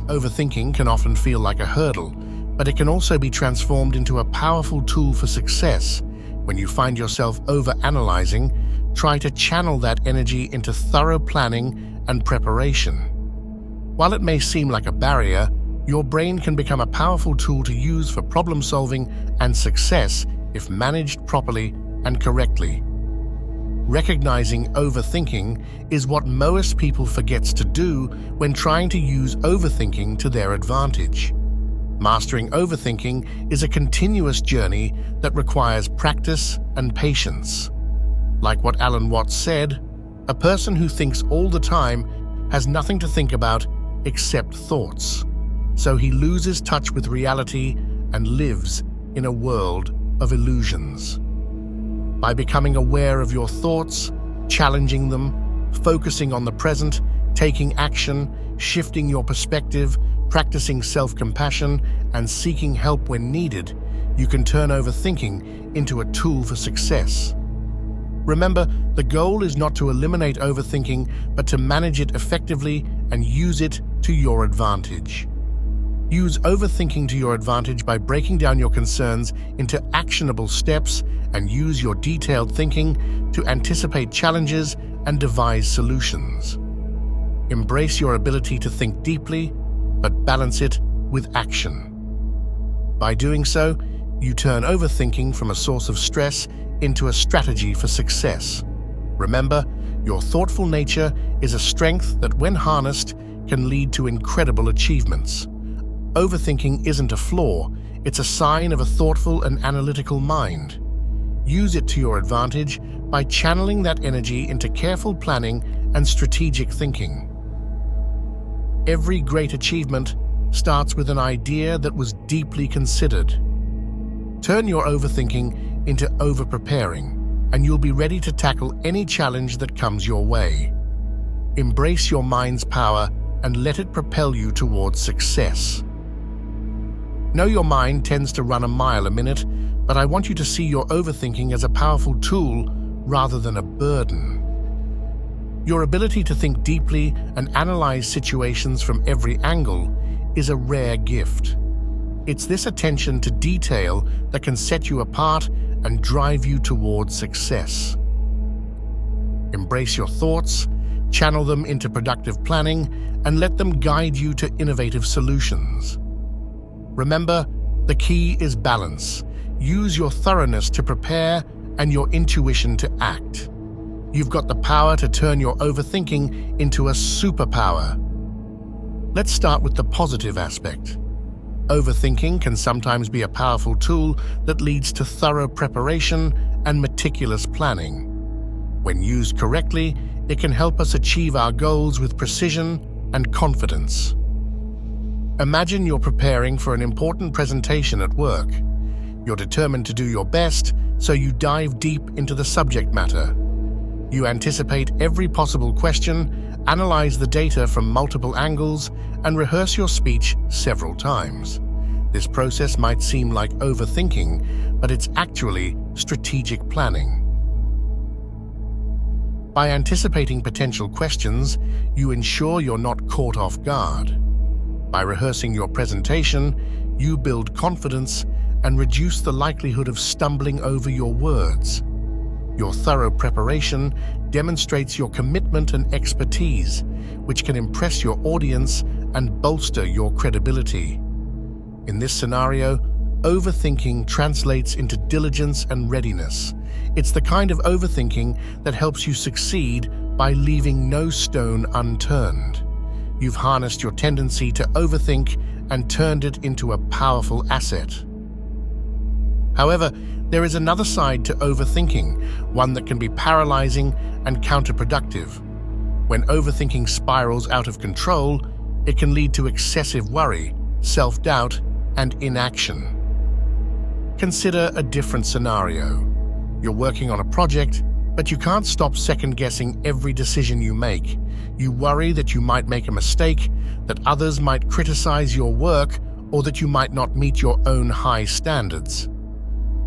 Overthinking can often feel like a hurdle, but it can also be transformed into a powerful tool for success. When you find yourself overanalyzing, try to channel that energy into thorough planning and preparation. While it may seem like a barrier, your brain can become a powerful tool to use for problem-solving and success if managed properly and correctly. Recognizing overthinking is what most people forgets to do when trying to use overthinking to their advantage. Mastering overthinking is a continuous journey that requires practice and patience. Like what Alan Watts said, a person who thinks all the time has nothing to think about except thoughts. So he loses touch with reality and lives in a world of illusions. By becoming aware of your thoughts, challenging them, focusing on the present, taking action, shifting your perspective, practicing self-compassion, and seeking help when needed, you can turn overthinking into a tool for success. Remember, the goal is not to eliminate overthinking, but to manage it effectively and use it to your advantage. Use overthinking to your advantage by breaking down your concerns into actionable steps and use your detailed thinking to anticipate challenges and devise solutions. Embrace your ability to think deeply, but balance it with action. By doing so, you turn overthinking from a source of stress into a strategy for success. Remember, your thoughtful nature is a strength that, when harnessed, can lead to incredible achievements. Overthinking isn't a flaw, it's a sign of a thoughtful and analytical mind. Use it to your advantage by channeling that energy into careful planning and strategic thinking. Every great achievement starts with an idea that was deeply considered. Turn your overthinking into over-preparing, and you'll be ready to tackle any challenge that comes your way. Embrace your mind's power and let it propel you towards success. Know your mind tends to run a mile a minute, but I want you to see your overthinking as a powerful tool rather than a burden. Your ability to think deeply and analyze situations from every angle is a rare gift. It's this attention to detail that can set you apart and drive you towards success. Embrace your thoughts, channel them into productive planning, and let them guide you to innovative solutions. Remember, the key is balance. Use your thoroughness to prepare and your intuition to act. You've got the power to turn your overthinking into a superpower. Let's start with the positive aspect. Overthinking can sometimes be a powerful tool that leads to thorough preparation and meticulous planning. When used correctly, it can help us achieve our goals with precision and confidence. Imagine you're preparing for an important presentation at work. You're determined to do your best, so you dive deep into the subject matter. You anticipate every possible question, analyze the data from multiple angles, and rehearse your speech several times. This process might seem like overthinking, but it's actually strategic planning. By anticipating potential questions, you ensure you're not caught off guard. By rehearsing your presentation, you build confidence and reduce the likelihood of stumbling over your words. Your thorough preparation demonstrates your commitment and expertise, which can impress your audience and bolster your credibility. In this scenario, overthinking translates into diligence and readiness. It's the kind of overthinking that helps you succeed by leaving no stone unturned. You've harnessed your tendency to overthink and turned it into a powerful asset. However, there is another side to overthinking, one that can be paralyzing and counterproductive. When overthinking spirals out of control, it can lead to excessive worry, self-doubt, and inaction. Consider a different scenario. You're working on a project, but you can't stop second-guessing every decision you make. You worry that you might make a mistake, that others might criticize your work, or that you might not meet your own high standards.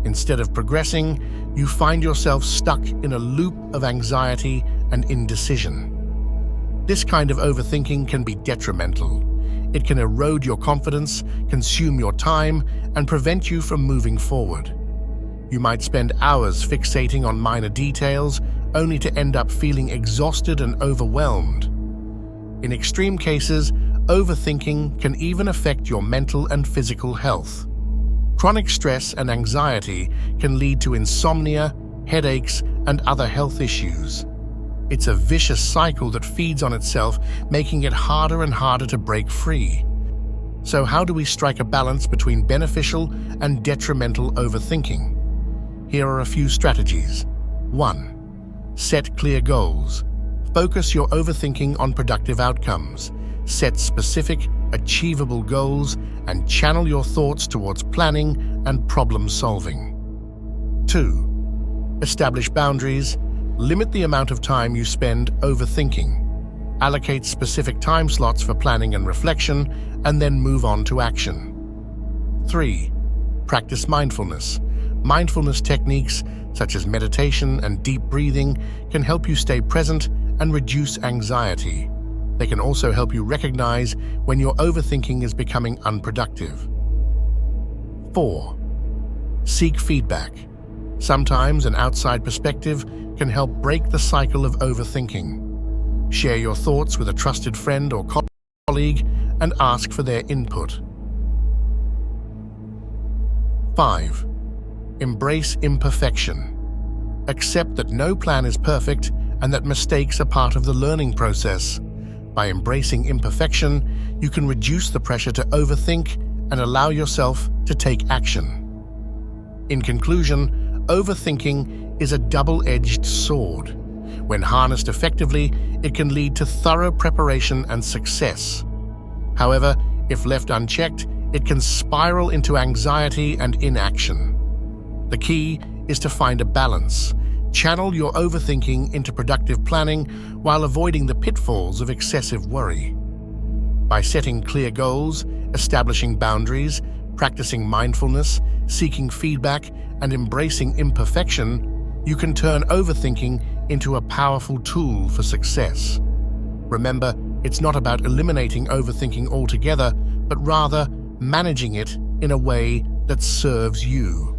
Instead of progressing, you find yourself stuck in a loop of anxiety and indecision. This kind of overthinking can be detrimental. It can erode your confidence, consume your time, and prevent you from moving forward. You might spend hours fixating on minor details, only to end up feeling exhausted and overwhelmed. In extreme cases, overthinking can even affect your mental and physical health. Chronic stress and anxiety can lead to insomnia, headaches, and other health issues. It's a vicious cycle that feeds on itself, making it harder and harder to break free. So how do we strike a balance between beneficial and detrimental overthinking? Here are a few strategies. 1. Set clear goals. Focus your overthinking on productive outcomes. Set specific, achievable goals and channel your thoughts towards planning and problem solving. 2. Establish boundaries. Limit the amount of time you spend overthinking. Allocate specific time slots for planning and reflection, and then move on to action. 3. Practice mindfulness. Mindfulness techniques, such as meditation and deep breathing, can help you stay present and reduce anxiety. They can also help you recognize when your overthinking is becoming unproductive. 4. Seek feedback. Sometimes an outside perspective can help break the cycle of overthinking. Share your thoughts with a trusted friend or colleague and ask for their input. 5. Embrace imperfection. Accept that no plan is perfect and that mistakes are part of the learning process. By embracing imperfection, you can reduce the pressure to overthink and allow yourself to take action. In conclusion, overthinking is a double-edged sword. When harnessed effectively, it can lead to thorough preparation and success. However, if left unchecked, it can spiral into anxiety and inaction. The key is to find a balance. Channel your overthinking into productive planning while avoiding the pitfalls of excessive worry. By setting clear goals, establishing boundaries, practicing mindfulness, seeking feedback, and embracing imperfection, you can turn overthinking into a powerful tool for success. Remember, it's not about eliminating overthinking altogether, but rather managing it in a way that serves you.